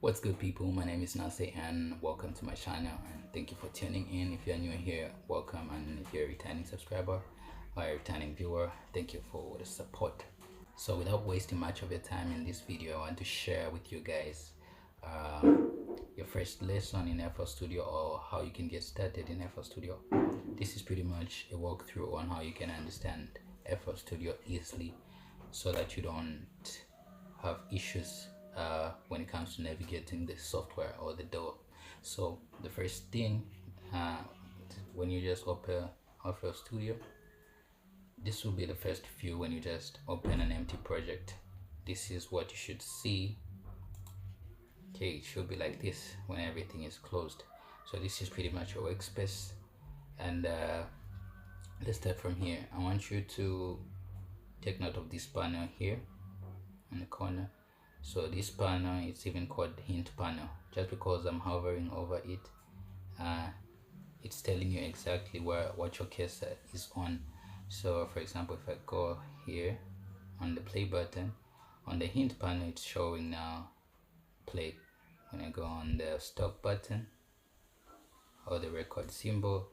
What's good, people? My name is Nase and welcome to my channel, and thank you for tuning in. If you're new here, welcome, and if you're a returning subscriber or a returning viewer, thank you for the support. So without wasting much of your time in this video, I want to share with you guys uh, your first lesson in FL Studio, or how you can get started in FL Studio. This is pretty much a walkthrough on how you can understand FL Studio easily so that you don't have issues when it comes to navigating the software or the door. So the first thing, uh, when you just open FL Studio, this will be the first view. When you just open an empty project, this is what you should see. Okay, it should be like this when everything is closed. So this is pretty much your workspace, and let's start from here. I want you to take note of this panel here in the corner. So this panel is even called hint panel, just because I'm hovering over it. It's telling you exactly what your cursor is on. So for example, if I go here on the play button, on the hint panel it's showing now play. When I go on the stop button or the record symbol,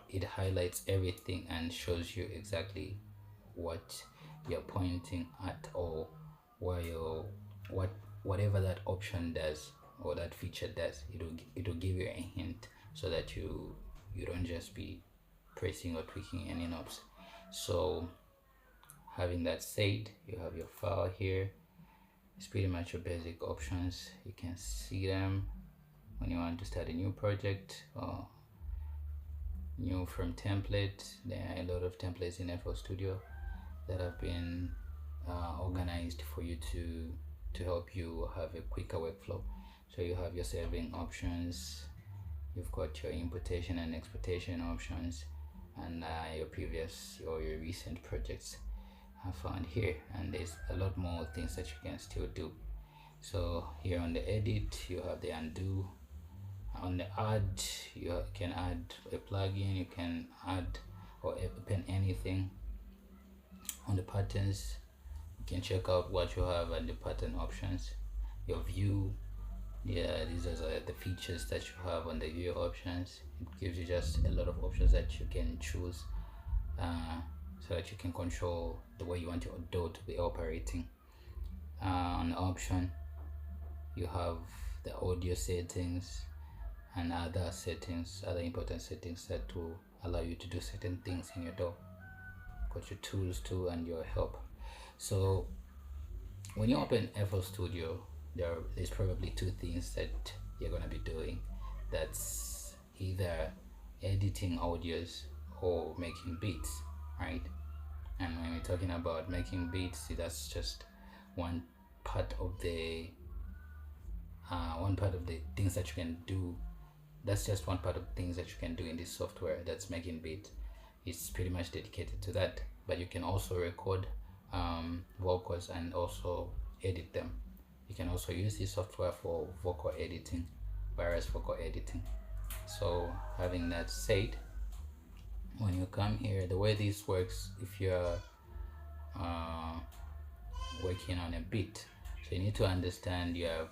it highlights everything and shows you exactly what you're pointing at, or whatever that option does or that feature does. It'll give you a hint so that you don't just be pressing or tweaking any knobs. So having that said, you have your file here. It's pretty much your basic options. You can see them when you want to start a new project or new from template. There are a lot of templates in FL Studio that have been organized for you to help you have a quicker workflow. So you have your saving options, you've got your importation and exportation options, and your previous or your recent projects are found here. And there's a lot more things that you can still do. So here on the edit, you have the undo. On the add, you can add a plugin, you can add or open anything. On the patterns, you can check out what you have at the pattern options. Your view, yeah, these are the features that you have on the view options. It gives you just a lot of options that you can choose, so that you can control the way you want your DAW to be operating. On the option, you have the audio settings and other settings, other important settings that will allow you to do certain things in your DAW. Got your tools too and your help. So when you open FL Studio, there's probably two things that you're gonna be doing. That's either editing audios or making beats, right? And when we're talking about making beats, that's just one part of the things that you can do. That's just one part of things that you can do in this software. That's making beats. It's pretty much dedicated to that. But you can also record vocals and also edit them. You can also use this software for vocal editing, various vocal editing. So having that said, when you come here, the way this works, if you're working on a beat, so you need to understand you have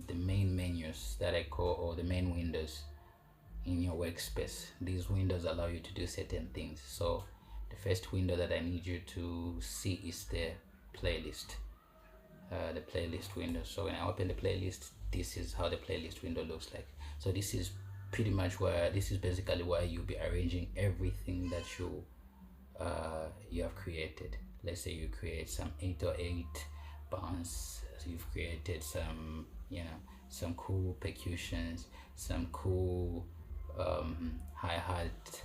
the main menus that I call, or the main windows in your workspace. These windows allow you to do certain things. So the first window that I need you to see is the playlist, the playlist window. So when I open the playlist, this is how the playlist window looks like. So this is pretty much where, this is basically where you'll be arranging everything that you have created. Let's say you create some 808 bounce, so you've created some, some cool percussions, some cool hi-hat,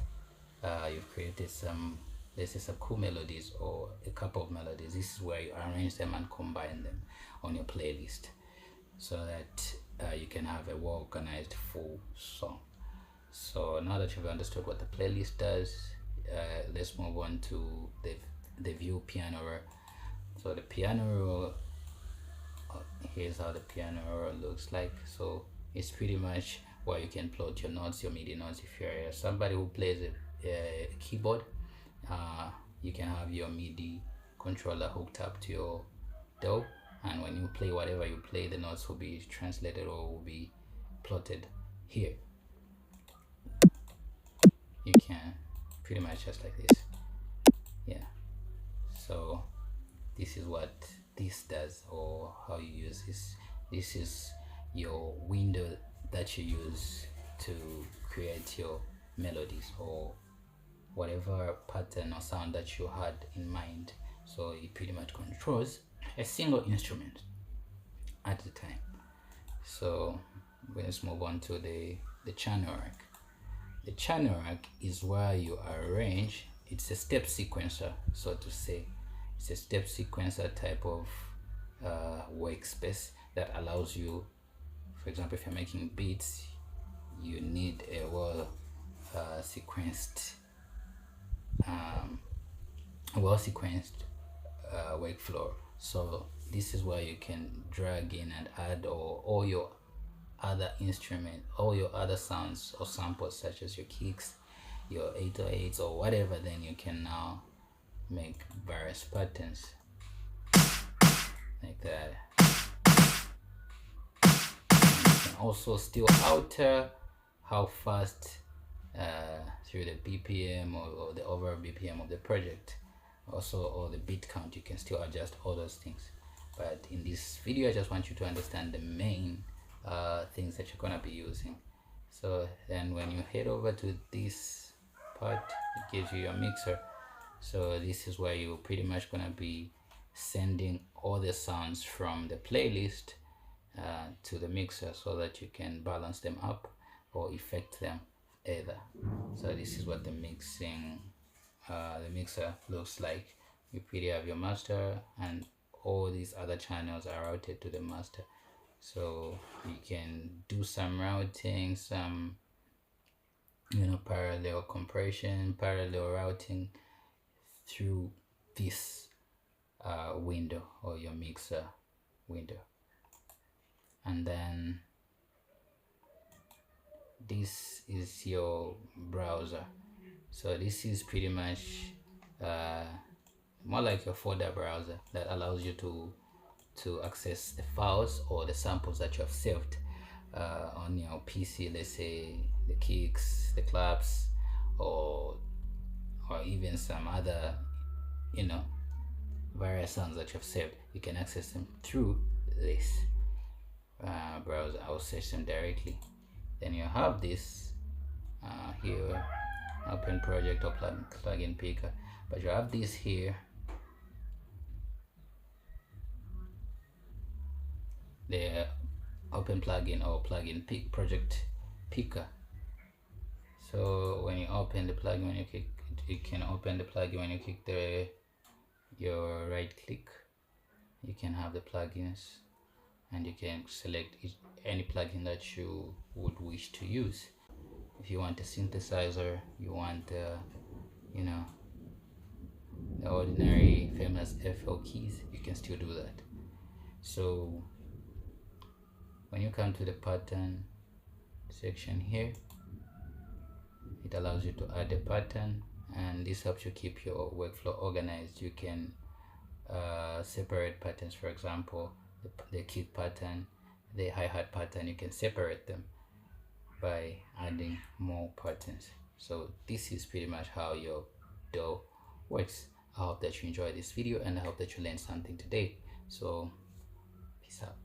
you've created some, let's say, some cool melodies or a couple of melodies. This is where you arrange them and combine them on your playlist so that you can have a well organized full song. So now that you've understood what the playlist does, let's move on to the view piano roll. So the piano roll, here's how the piano roll looks like. So it's pretty much where you can plot your notes, your MIDI notes. If you're somebody who plays a keyboard, you can have your MIDI controller hooked up to your DAW, and when you play whatever you play, the notes will be translated or will be plotted here. You can pretty much just like this. Yeah, so this is what this does, or how you use this. This is your window that you use to create your melodies or whatever pattern or sound that you had in mind. So it pretty much controls a single instrument at a time. So let's move on to the channel rack. The channel rack is where you arrange. It's a step sequencer, so to say. It's a step sequencer type of workspace that allows you, for example, if you're making beats, you need a well sequenced workflow. So this is where you can drag in and add all your other instrument, all your other sounds or samples, such as your kicks, your 808s or whatever. Then you can now make various patterns like that. And you can also still alter how fast through the BPM or the overall BPM of the project, also, or the beat count. You can still adjust all those things, but in this video I just want you to understand the main things that you're gonna be using. So then when you head over to this part, it gives you your mixer. So this is where you're pretty much gonna be sending all the sounds from the playlist to the mixer, so that you can balance them up or effect them either. So this is what the mixer looks like. You pretty have your master, and all these other channels are routed to the master. So you can do some routing, some parallel compression, parallel routing through this window, or your mixer window. And then this is your browser. So this is pretty much more like your folder browser that allows you to access the files or the samples that you have saved on your PC. Let's say the kicks, the claps, or even some other various sounds that you have saved. You can access them through this browser. I'll search them directly. Then you have this here, open project or plugin picker, but you have this here, the open plugin or plugin project picker. So when you open the plugin, when you click, you can open the plugin when you click your right click. You can have the plugins, and you can select any plugin that you would wish to use. If you want a synthesizer, you want the ordinary famous FL keys, you can still do that. So when you come to the pattern section here, it allows you to add a pattern, and this helps you keep your workflow organized. You can separate patterns. For example, the kick pattern, the hi-hat pattern, you can separate them by adding more patterns. So this is pretty much how your DAW works. I hope that you enjoyed this video, and I hope that you learned something today. So peace out.